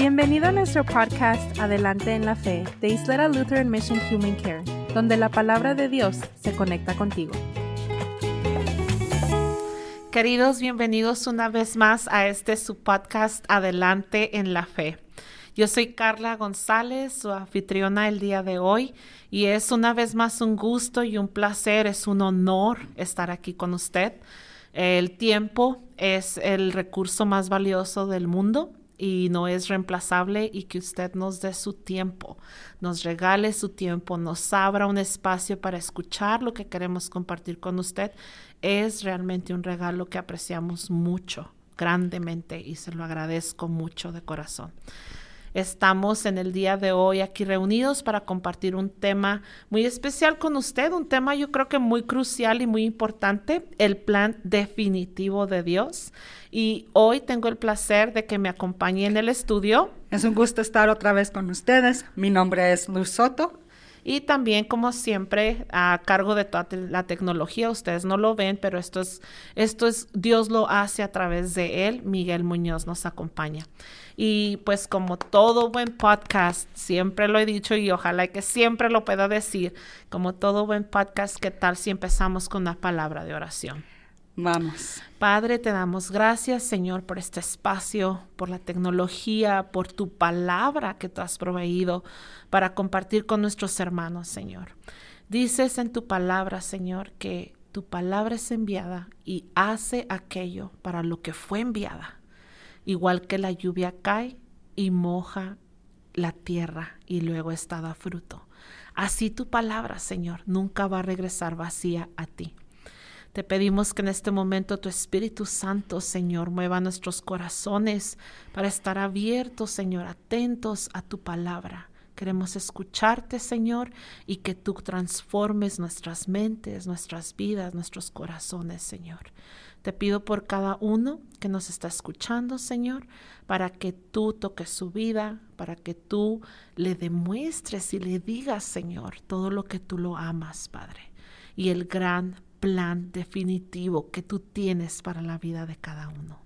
Bienvenido a nuestro podcast Adelante en la Fe de Isleta Lutheran Mission Human Care, donde la palabra de Dios se conecta contigo. Queridos, bienvenidos una vez más a su podcast Adelante en la Fe. Yo soy Carla González, su anfitriona el día de hoy, y es una vez más un gusto y un placer, es un honor estar aquí con usted. El tiempo es el recurso más valioso del mundo y no es reemplazable, y que usted nos dé su tiempo, nos regale su tiempo, nos abra un espacio para escuchar lo que queremos compartir con usted. Es realmente un regalo que apreciamos mucho, grandemente, y se lo agradezco mucho de corazón. Estamos en el día de hoy aquí reunidos para compartir un tema muy especial con usted, un tema yo creo que muy crucial y muy importante, el plan definitivo de Dios. Y hoy tengo el placer de que me acompañe en el estudio. Es un gusto estar otra vez con ustedes. Mi nombre es Luz Soto. Y también, como siempre, a cargo de toda la tecnología. Ustedes no lo ven, pero esto es Dios lo hace a través de él. Miguel Muñoz nos acompaña. Y pues como todo buen podcast, siempre lo he dicho y ojalá que siempre lo pueda decir, como todo buen podcast, ¿qué tal si empezamos con una palabra de oración? Vamos. Padre, te damos gracias, Señor, por este espacio, por la tecnología, por tu palabra que tú has proveído para compartir con nuestros hermanos, Señor. Dices en tu palabra, Señor, que tu palabra es enviada y hace aquello para lo que fue enviada. Igual que la lluvia cae y moja la tierra y luego está da fruto. Así tu palabra, Señor, nunca va a regresar vacía a ti. Te pedimos que en este momento tu Espíritu Santo, Señor, mueva nuestros corazones para estar abiertos, Señor, atentos a tu palabra. Queremos escucharte, Señor, y que tú transformes nuestras mentes, nuestras vidas, nuestros corazones, Señor. Te pido por cada uno que nos está escuchando, Señor, para que tú toques su vida, para que tú le demuestres y le digas, Señor, todo lo que tú lo amas, Padre, y el gran plan definitivo que tú tienes para la vida de cada uno.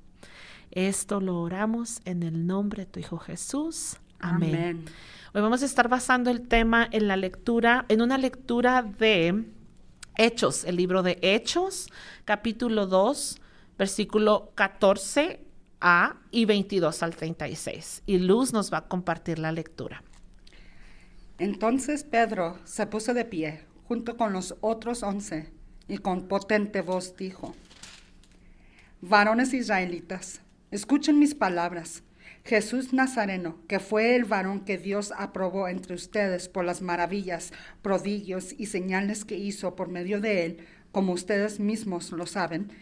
Esto lo oramos en el nombre de tu Hijo Jesús. Amén. Amén. Hoy vamos a estar basando el tema en una lectura de Hechos, el libro de Hechos, capítulo 2, versículo 14a y 22 al 36. Y Luz nos va a compartir la lectura. Entonces Pedro se puso de pie junto con los otros 11 y con potente voz dijo: Varones israelitas, escuchen mis palabras. Jesús Nazareno, que fue el varón que Dios aprobó entre ustedes por las maravillas, prodigios y señales que hizo por medio de él, como ustedes mismos lo saben,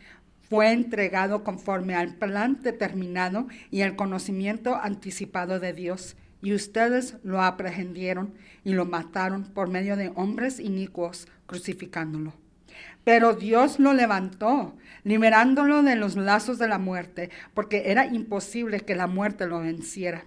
fue entregado conforme al plan determinado y al conocimiento anticipado de Dios, y ustedes lo aprehendieron y lo mataron por medio de hombres inicuos, crucificándolo. Pero Dios lo levantó, liberándolo de los lazos de la muerte, porque era imposible que la muerte lo venciera.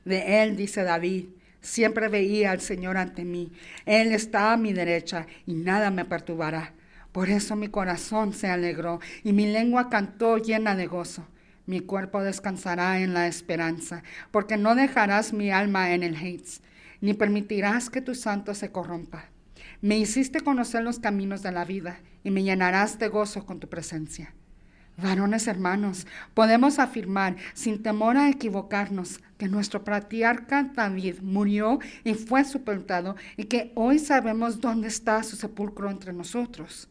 De él dice David: siempre veía al Señor ante mí. Él está a mi derecha y nada me perturbará. Por eso mi corazón se alegró y mi lengua cantó llena de gozo. Mi cuerpo descansará en la esperanza, porque no dejarás mi alma en el Hades, ni permitirás que tu santo se corrompa. Me hiciste conocer los caminos de la vida y me llenarás de gozo con tu presencia. Varones hermanos, podemos afirmar sin temor a equivocarnos que nuestro patriarca David murió y fue sepultado, y que hoy sabemos dónde está su sepulcro entre nosotros.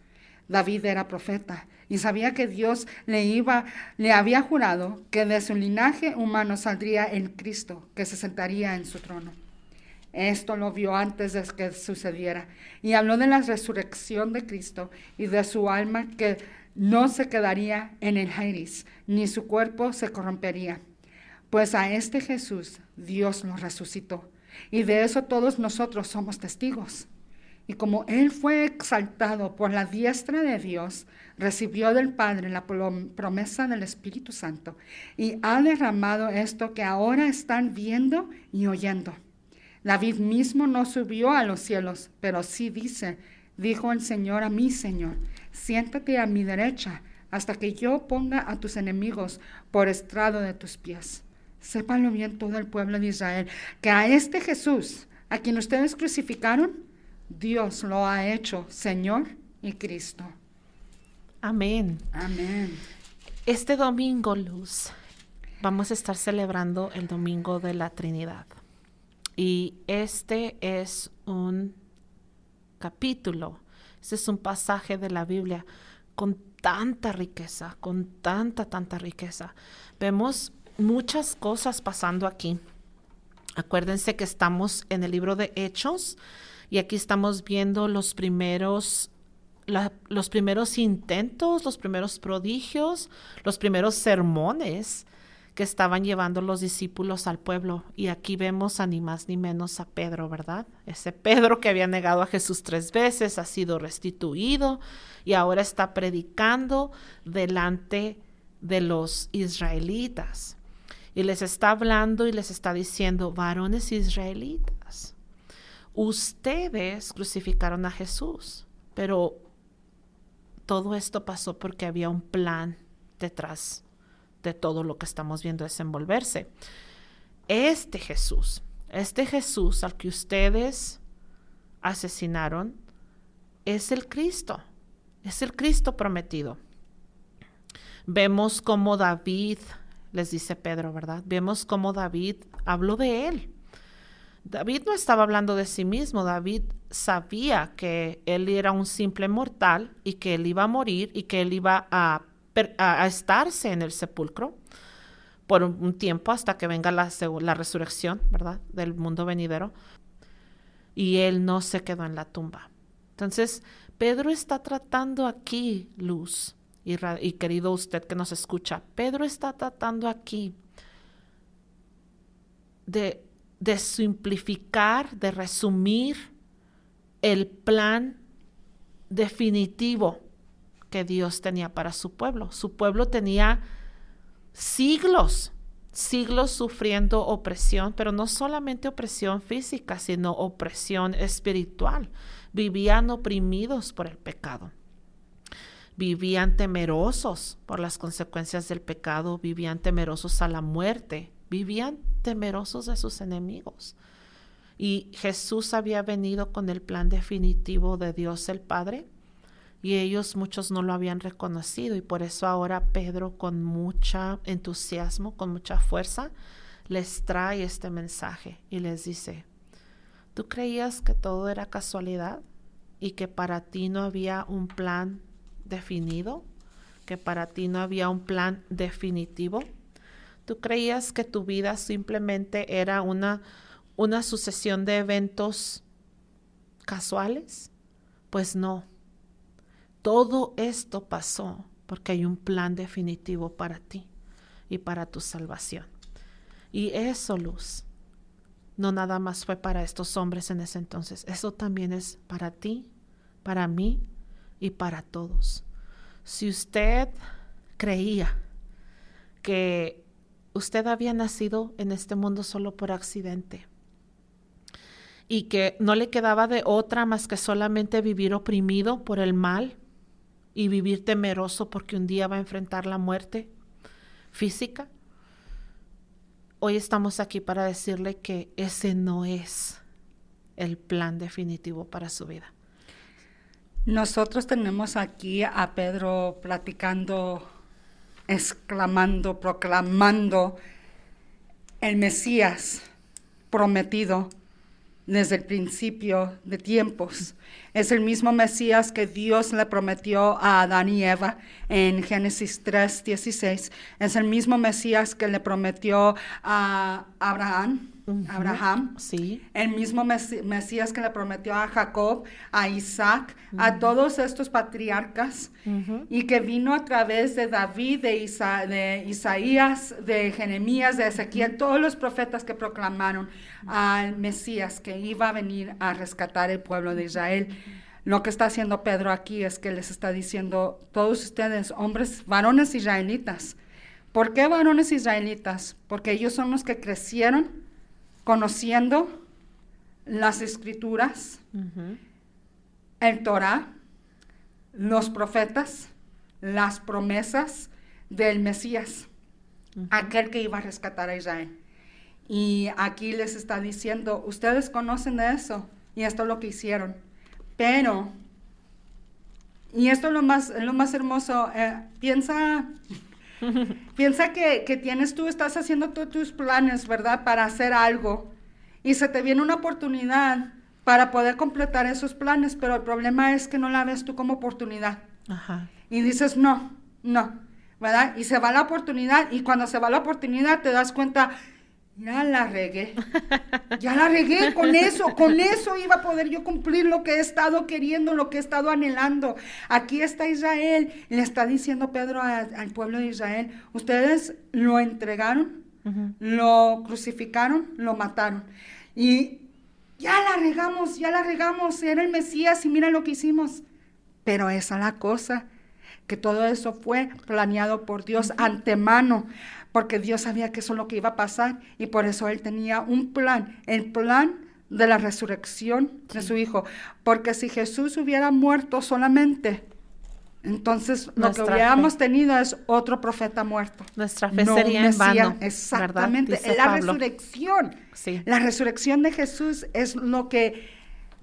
David era profeta y sabía que Dios le había jurado que de su linaje humano saldría el Cristo que se sentaría en su trono. Esto lo vio antes de que sucediera, y habló de la resurrección de Cristo y de su alma que no se quedaría en el Hades, ni su cuerpo se corrompería. Pues a este Jesús Dios lo resucitó, y de eso todos nosotros somos testigos. Y como él fue exaltado por la diestra de Dios, recibió del Padre la promesa del Espíritu Santo, y ha derramado esto que ahora están viendo y oyendo. David mismo no subió a los cielos, pero sí dijo el Señor a mi Señor: siéntate a mi derecha hasta que yo ponga a tus enemigos por estrado de tus pies. Sépanlo bien todo el pueblo de Israel, que a este Jesús, a quien ustedes crucificaron, Dios lo ha hecho Señor y Cristo. Amén. Amén. Este domingo, Luz, vamos a estar celebrando el Domingo de la Trinidad. Y este es un capítulo, este es un pasaje de la Biblia con tanta riqueza, con tanta riqueza. Vemos muchas cosas pasando aquí. Acuérdense que estamos en el libro de Hechos y aquí estamos viendo los primeros intentos, los primeros prodigios, los primeros sermones que estaban llevando los discípulos al pueblo. Y aquí vemos a ni más ni menos a Pedro, ¿verdad? Ese Pedro que había negado a Jesús 3 veces, ha sido restituido y ahora está predicando delante de los israelitas. Y les está hablando y les está diciendo: varones israelitas, ustedes crucificaron a Jesús, pero todo esto pasó porque había un plan detrás de todo lo que estamos viendo desenvolverse. Este Jesús al que ustedes asesinaron, es el Cristo prometido. Vemos cómo David, les dice Pedro, ¿verdad? Vemos cómo David habló de él. David no estaba hablando de sí mismo. David sabía que él era un simple mortal y que él iba a morir y que él iba a estarse en el sepulcro por un tiempo hasta que venga la resurrección, ¿verdad? Del mundo venidero. Y él no se quedó en la tumba. Entonces, Pedro está tratando aquí, Luz, y querido usted que nos escucha, Pedro está tratando aquí de simplificar, de resumir el plan definitivo que Dios tenía para su pueblo. Su pueblo tenía siglos sufriendo opresión, pero no solamente opresión física, sino opresión espiritual. Vivían oprimidos por el pecado. Vivían temerosos por las consecuencias del pecado, vivían temerosos a la muerte, vivían temerosos de sus enemigos. Y Jesús había venido con el plan definitivo de Dios el Padre, y muchos no lo habían reconocido, y por eso ahora Pedro, con mucho entusiasmo, con mucha fuerza, les trae este mensaje y les dice: ¿tú creías que todo era casualidad y que para ti no había un plan definido? ¿Que para ti no había un plan definitivo? ¿Tú creías que tu vida simplemente era una sucesión de eventos casuales? Pues no. Todo esto pasó porque hay un plan definitivo para ti y para tu salvación. Y eso, Luz, no nada más fue para estos hombres en ese entonces. Eso también es para ti, para mí y para todos. Si usted creía que usted había nacido en este mundo solo por accidente y que no le quedaba de otra más que solamente vivir oprimido por el mal y vivir temeroso porque un día va a enfrentar la muerte física, hoy estamos aquí para decirle que ese no es el plan definitivo para su vida. Nosotros tenemos aquí a Pedro platicando, exclamando, proclamando el Mesías prometido desde el principio de tiempos. Es el mismo Mesías que Dios le prometió a Adán y Eva en Génesis 3:16. Es el mismo Mesías que le prometió a Abraham. Sí. El mismo Mesías que le prometió a Jacob, a Isaac, a todos estos patriarcas, y que vino a través de David, de Isaías, de Jeremías, de Ezequiel, todos los profetas que proclamaron al Mesías que iba a venir a rescatar el pueblo de Israel. Lo que está haciendo Pedro aquí es que les está diciendo: todos ustedes, hombres, varones israelitas. ¿Por qué varones israelitas? Porque ellos son los que crecieron conociendo las escrituras, el Torá, los profetas, las promesas del Mesías. aquel que iba a rescatar a Israel. Y aquí les está diciendo, ustedes conocen de eso, y esto es lo que hicieron. Pero, y esto es lo más hermoso, piensa que estás haciendo todos tus planes, ¿verdad? Para hacer algo, y se te viene una oportunidad para poder completar esos planes, pero el problema es que no la ves tú como oportunidad. Ajá. Y dices, no, ¿verdad? Y se va la oportunidad, y cuando se va la oportunidad te das cuenta, ya la regué, con eso iba a poder yo cumplir lo que he estado queriendo, lo que he estado anhelando. Aquí está Israel, le está diciendo Pedro al pueblo de Israel, ustedes lo entregaron, lo crucificaron, lo mataron, y ya la regamos, era el Mesías y mira lo que hicimos. Pero esa es la cosa, que todo eso fue planeado por Dios antemano, porque Dios sabía que eso es lo que iba a pasar, y por eso Él tenía un plan, el plan de la resurrección de su Hijo. Porque si Jesús hubiera muerto solamente, entonces lo que hubiéramos tenido es otro profeta muerto. Nuestra fe sería en vano. Exactamente, la resurrección. Sí. La resurrección de Jesús es lo que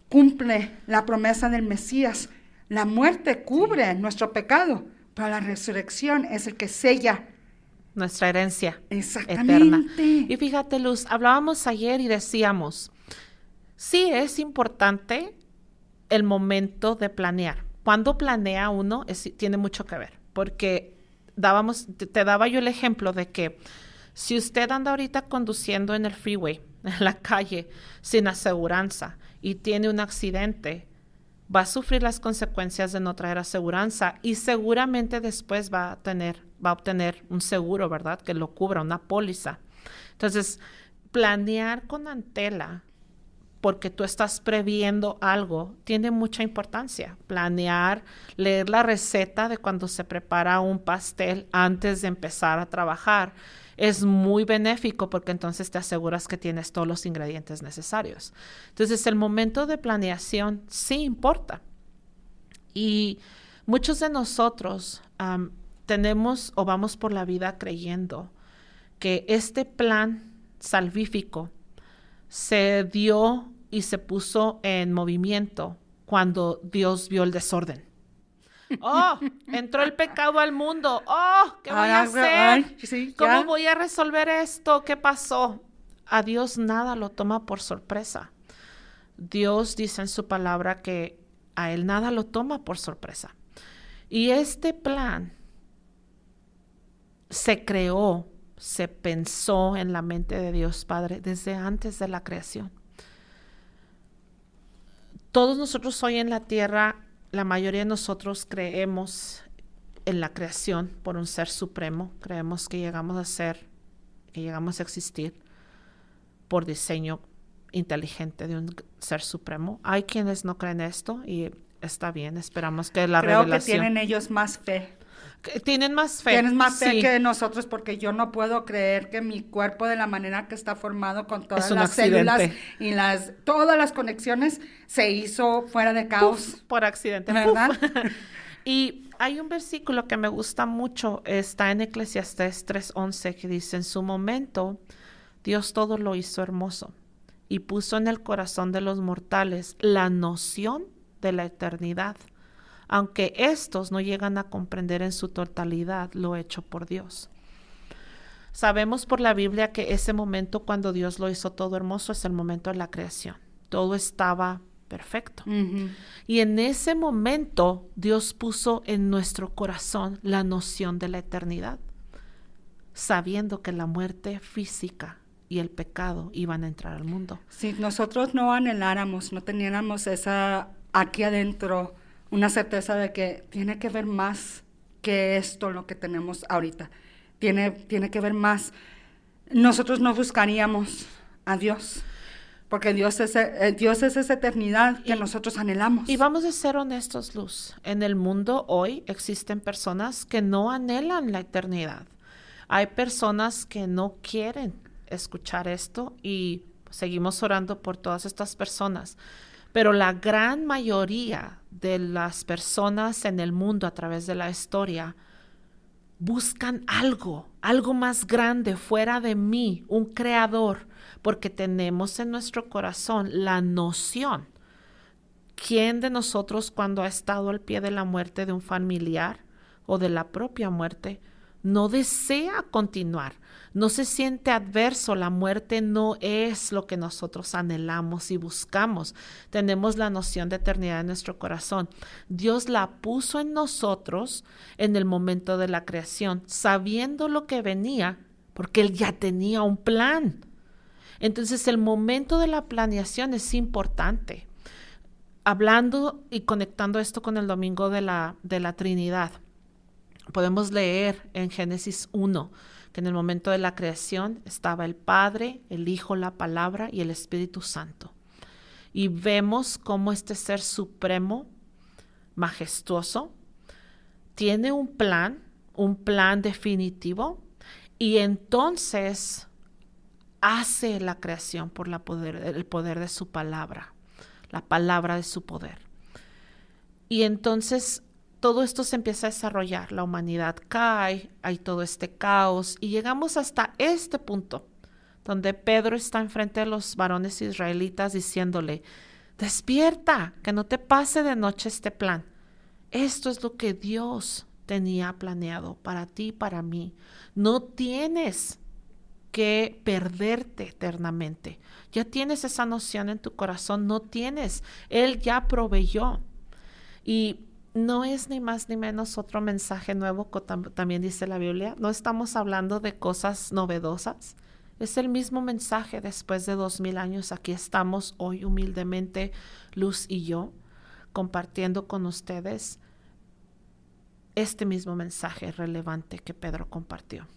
cumple la promesa del Mesías. La muerte cubre nuestro pecado, pero la resurrección es el que sella nuestra herencia exactamente eterna. Y fíjate, Luz, hablábamos ayer y decíamos, sí es importante el momento de planear. Cuando planea uno tiene mucho que ver, porque te daba yo el ejemplo de que si usted anda ahorita conduciendo en el freeway, en la calle, sin aseguranza y tiene un accidente, va a sufrir las consecuencias de no traer aseguranza y seguramente después va a obtener un seguro, ¿verdad? Que lo cubra, una póliza. Entonces, planear con antela, porque tú estás previendo algo, tiene mucha importancia. Planear, leer la receta de cuando se prepara un pastel antes de empezar a trabajar es muy benéfico porque entonces te aseguras que tienes todos los ingredientes necesarios. Entonces, el momento de planeación sí importa. Y muchos de nosotros tenemos o vamos por la vida creyendo que este plan salvífico se dio y se puso en movimiento cuando Dios vio el desorden. ¡Oh! Entró el pecado al mundo. ¡Oh! ¿Qué voy a hacer? ¿Cómo voy a resolver esto? ¿Qué pasó? A Dios nada lo toma por sorpresa. Dios dice en su palabra que a Él nada lo toma por sorpresa. Y este plan se creó, se pensó en la mente de Dios Padre desde antes de la creación. Todos nosotros hoy en la tierra, la mayoría de nosotros creemos en la creación por un ser supremo. Creemos que llegamos a existir por diseño inteligente de un ser supremo. Hay quienes no creen esto y está bien, esperamos que la revelación... Creo que tienen ellos más fe. Tienen más fe. Tienes más fe sí. que nosotros, porque yo no puedo creer que mi cuerpo, de la manera que está formado, con todas las accidente. células y todas las conexiones, se hizo fuera de caos. Puf, por accidente. ¿Verdad? Y hay un versículo que me gusta mucho, está en Eclesiastés 3:11, que dice, en su momento, Dios todo lo hizo hermoso y puso en el corazón de los mortales la noción de la eternidad, aunque estos no llegan a comprender en su totalidad lo hecho por Dios. Sabemos por la Biblia que ese momento cuando Dios lo hizo todo hermoso es el momento de la creación. Todo estaba perfecto. Uh-huh. Y en ese momento Dios puso en nuestro corazón la noción de la eternidad, sabiendo que la muerte física y el pecado iban a entrar al mundo. Si nosotros no anheláramos, no teníamos esa aquí adentro, una certeza de que tiene que ver más que esto, lo que tenemos ahorita. Tiene que ver más. Nosotros no buscaríamos a Dios, porque Dios es esa eternidad que nosotros anhelamos. Y vamos a ser honestos, Luz. En el mundo hoy existen personas que no anhelan la eternidad. Hay personas que no quieren escuchar esto y seguimos orando por todas estas personas. Pero la gran mayoría de las personas en el mundo a través de la historia buscan algo más grande fuera de mí, un creador, porque tenemos en nuestro corazón la noción. ¿Quién de nosotros cuando ha estado al pie de la muerte de un familiar o de la propia muerte no desea continuar? No se siente adverso, la muerte no es lo que nosotros anhelamos y buscamos. Tenemos la noción de eternidad en nuestro corazón. Dios la puso en nosotros en el momento de la creación, sabiendo lo que venía, porque Él ya tenía un plan. Entonces el momento de la planeación es importante. Hablando y conectando esto con el domingo de la Trinidad, podemos leer en Génesis 1 que en el momento de la creación estaba el Padre, el Hijo, la Palabra y el Espíritu Santo. Y vemos cómo este ser supremo, majestuoso, tiene un plan definitivo, y entonces hace la creación por el poder de su palabra, la palabra de su poder. Y entonces todo esto se empieza a desarrollar, la humanidad cae, hay todo este caos y llegamos hasta este punto donde Pedro está enfrente de los varones israelitas diciéndole: despierta, que no te pase de noche este plan. Esto es lo que Dios tenía planeado para ti y para mí. No tienes que perderte eternamente. Ya tienes esa noción en tu corazón, no tienes. Él ya proveyó. Y no es ni más ni menos otro mensaje nuevo que también dice la Biblia. No estamos hablando de cosas novedosas. Es el mismo mensaje después de 2000 años. Aquí estamos hoy humildemente, Luz y yo, compartiendo con ustedes este mismo mensaje relevante que Pedro compartió.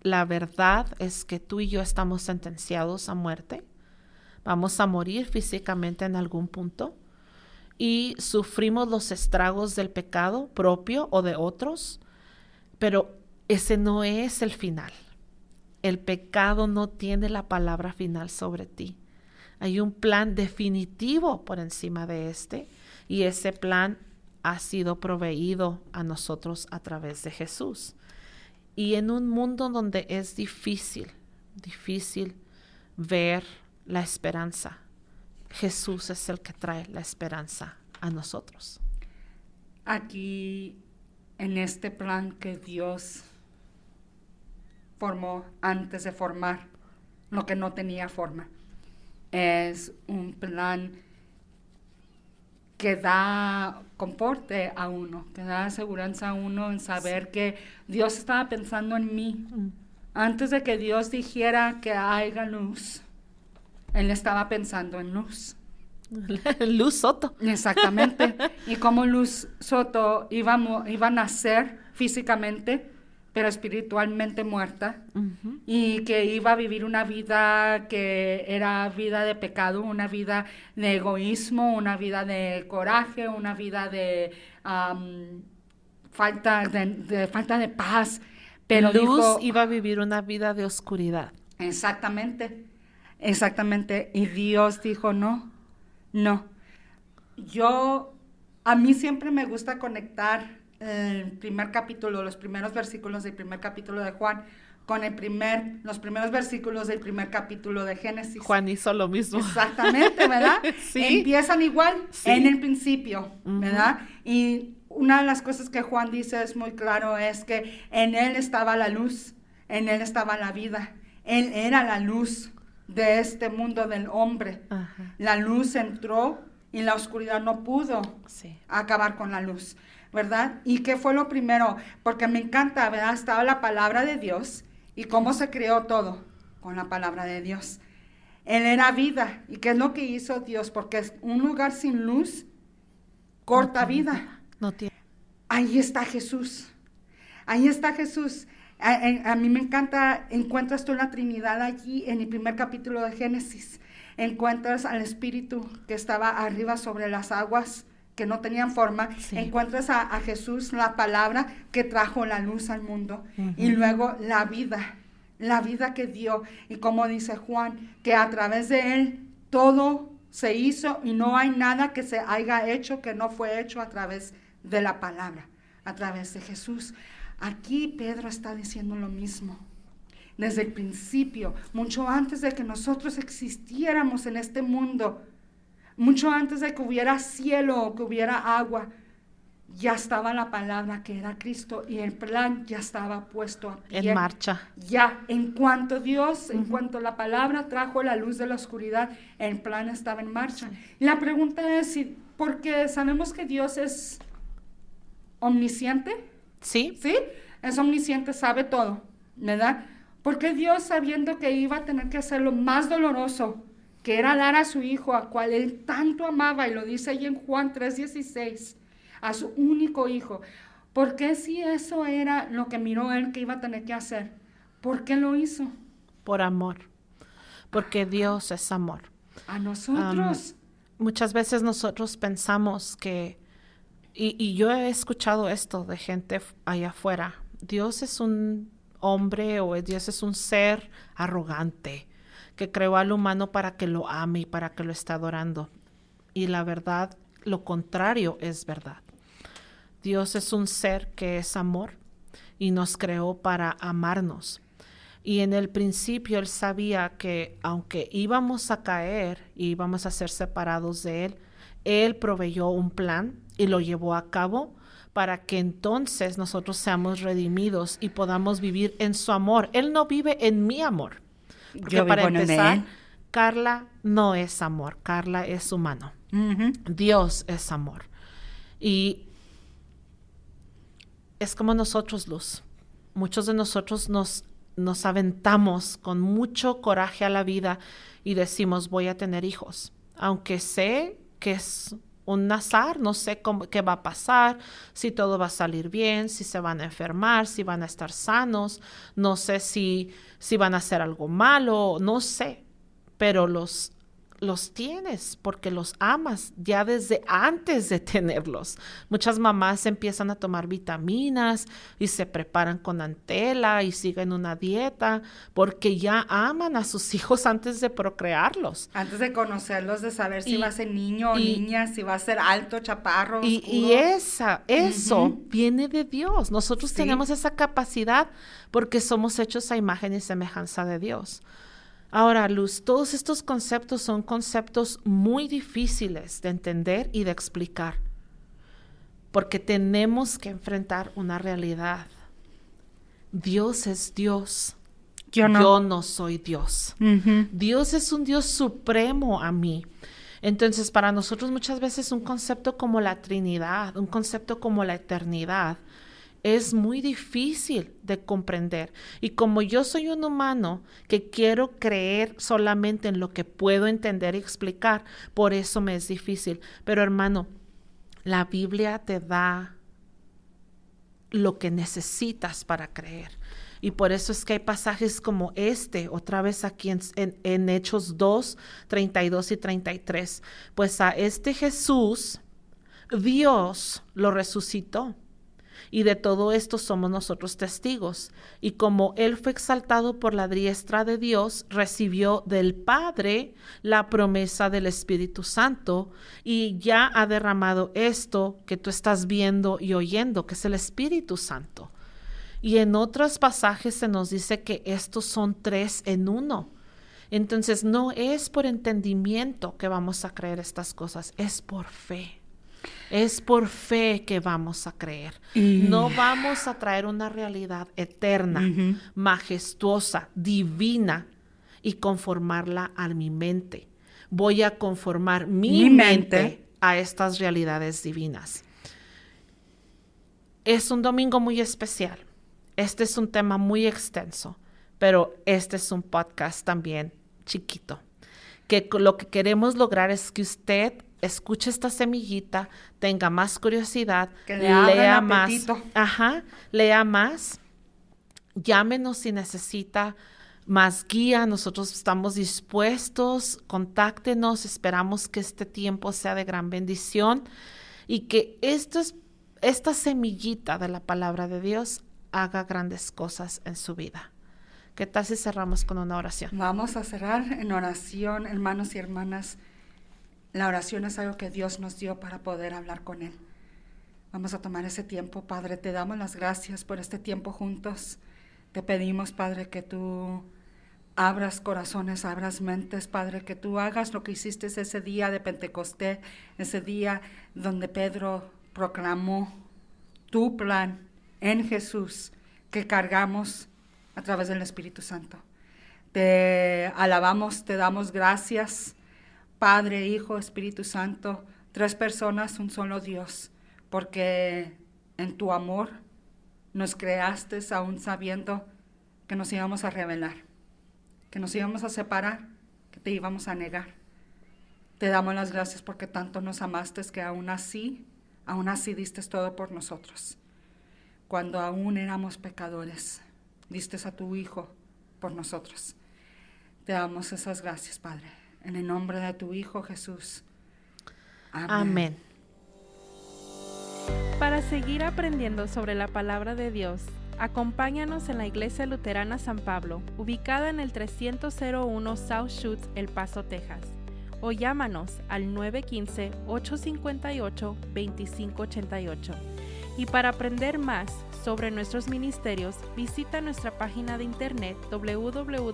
La verdad es que tú y yo estamos sentenciados a muerte. Vamos a morir físicamente en algún punto y sufrimos los estragos del pecado propio o de otros, pero ese no es el final. El pecado no tiene la palabra final sobre ti. Hay un plan definitivo por encima de este, y ese plan ha sido proveído a nosotros a través de Jesús. Y en un mundo donde es difícil ver la esperanza, Jesús es el que trae la esperanza a nosotros. Aquí, en este plan que Dios formó antes de formar lo que no tenía forma, es un plan que da confort a uno, que da aseguranza a uno en saber que Dios estaba pensando en mí. Antes de que Dios dijera que haya luz, Él estaba pensando en Luz. Luz Soto. Exactamente. Y como Luz Soto iba a nacer físicamente, pero espiritualmente muerta, y que iba a vivir una vida que era vida de pecado, una vida de egoísmo, una vida de coraje, una vida de falta de paz. Pero Luz iba a vivir una vida de oscuridad. Exactamente. Y Dios dijo, no. A mí siempre me gusta conectar el primer capítulo, los primeros versículos del primer capítulo de Juan con los primeros versículos del primer capítulo de Génesis. Juan hizo lo mismo. Exactamente, ¿verdad? Sí. Empiezan igual, sí. En el principio, ¿verdad? Y una de las cosas que Juan dice es muy claro, es que en Él estaba la luz, en Él estaba la vida. Él era la luz de este mundo del hombre. Ajá. La luz entró y la oscuridad no pudo acabar con la luz, ¿verdad? ¿Y qué fue lo primero? Porque me encanta, ¿verdad? Estaba la palabra de Dios. ¿Y cómo se creó todo? Con la palabra de Dios. Él era vida. ¿Y qué es lo que hizo Dios? Porque es un lugar sin luz, corta vida. No tiene. Ahí está Jesús. Ahí está Jesús. A mí me encanta, encuentras tú la Trinidad allí en el primer capítulo de Génesis. Encuentras al Espíritu que estaba arriba sobre las aguas, que no tenían forma. Sí. Encuentras a Jesús, la palabra que trajo la luz al mundo. Y luego la vida que dio. Y como dice Juan, que a través de Él todo se hizo y no hay nada que se haya hecho que no fue hecho a través de la palabra. a través de Jesús. Aquí Pedro está diciendo lo mismo. Desde el principio, mucho antes de que nosotros existiéramos en este mundo, mucho antes de que hubiera cielo o que hubiera agua, ya estaba la palabra que era Cristo y el plan ya estaba puesto a pie. En marcha. Ya, en cuanto Dios, en cuanto la palabra trajo la luz de la oscuridad, el plan estaba en marcha. Y la pregunta es, porque sabemos que Dios es omnisciente, ¿Sí? ¿sí? Es omnisciente, sabe todo, ¿verdad? Porque Dios, sabiendo que iba a tener que hacer lo más doloroso, que era dar a su hijo, a cual él tanto amaba, y lo dice ahí en Juan 3:16, a su único hijo. ¿Por qué si eso era lo que miró él que iba a tener que hacer? ¿Por qué lo hizo? Por amor. Porque Dios es amor. A nosotros. Muchas veces nosotros pensamos que, y yo he escuchado esto de gente allá afuera, Dios es un hombre o Dios es un ser arrogante que creó al humano para que lo ame y para que lo esté adorando. Y la verdad, lo contrario es verdad. Dios es un ser que es amor y nos creó para amarnos. Y en el principio Él sabía que aunque íbamos a caer y íbamos a ser separados de Él, Él proveyó un plan y lo llevó a cabo para que entonces nosotros seamos redimidos y podamos vivir en su amor. Él no vive en mi amor. Porque Yo para vivo en empezar, él. Carla no es amor, Carla es humano. Dios es amor. Y es como nosotros, Luz. Muchos de nosotros nos aventamos con mucho coraje a la vida y decimos, voy a tener hijos. Aunque sé que es un azar, no sé qué va a pasar, si todo va a salir bien, si se van a enfermar, si van a estar sanos, no sé si van a hacer algo malo, no sé, pero los tienes porque los amas ya desde antes de tenerlos. Muchas mamás empiezan a tomar vitaminas y se preparan con Antela y siguen una dieta porque ya aman a sus hijos antes de procrearlos. Antes de conocerlos, de saber si va a ser niño o niña, si va a ser alto, chaparro, oscuro. Y eso viene de Dios. Nosotros tenemos esa capacidad porque somos hechos a imagen y semejanza de Dios. Ahora, Luz, todos estos conceptos son conceptos muy difíciles de entender y de explicar, porque tenemos que enfrentar una realidad. Dios es Dios. Yo no soy Dios. Dios es un Dios supremo a mí. Entonces, para nosotros muchas veces un concepto como la Trinidad, un concepto como la eternidad, es muy difícil de comprender. Y como yo soy un humano que quiero creer solamente en lo que puedo entender y explicar, por eso me es difícil. Pero hermano, la Biblia te da lo que necesitas para creer. Y por eso es que hay pasajes como otra vez aquí en Hechos 2, 32 y 33. Pues a este Jesús, Dios lo resucitó. Y de todo esto somos nosotros testigos. Y como Él fue exaltado por la diestra de Dios, recibió del Padre la promesa del Espíritu Santo y ya ha derramado esto que tú estás viendo y oyendo, que es el Espíritu Santo. Y en otros pasajes se nos dice que estos son 3 en 1. Entonces no es por entendimiento que vamos a creer estas cosas, es por fe. Es por fe que vamos a creer. No vamos a traer una realidad eterna, majestuosa, divina y conformarla a mi mente. Voy a conformar mi mente a estas realidades divinas. Es un domingo muy especial. Este es un tema muy extenso, pero este es un podcast también chiquito. Que lo que queremos lograr es que usted escuche esta semillita, tenga más curiosidad, que lea más, lea más, llámenos si necesita más guía, nosotros estamos dispuestos, contáctenos, esperamos que este tiempo sea de gran bendición y que esta semillita de la palabra de Dios haga grandes cosas en su vida. ¿Qué tal si cerramos con una oración? Vamos a cerrar en oración, hermanos y hermanas. La oración es algo que Dios nos dio para poder hablar con Él. Vamos a tomar ese tiempo, Padre. Te damos las gracias por este tiempo juntos. Te pedimos, Padre, que tú abras corazones, abras mentes, Padre, que tú hagas lo que hiciste ese día de Pentecostés, ese día donde Pedro proclamó tu plan en Jesús, que cargamos a través del Espíritu Santo. Te alabamos, te damos gracias, Padre, Hijo, Espíritu Santo, 3 personas, un solo Dios, porque en tu amor nos creaste aún sabiendo que nos íbamos a rebelar, que nos íbamos a separar, que te íbamos a negar. Te damos las gracias porque tanto nos amaste que aún así diste todo por nosotros. Cuando aún éramos pecadores, diste a tu Hijo por nosotros. Te damos esas gracias, Padre. En el nombre de tu Hijo Jesús. Amén. Amén. Para seguir aprendiendo sobre la palabra de Dios, acompáñanos en la Iglesia Luterana San Pablo, ubicada en el 301 South Schutz, El Paso, Texas, o llámanos al 915-858-2588. Y para aprender más sobre nuestros ministerios, visita nuestra página de internet www.ylm.org.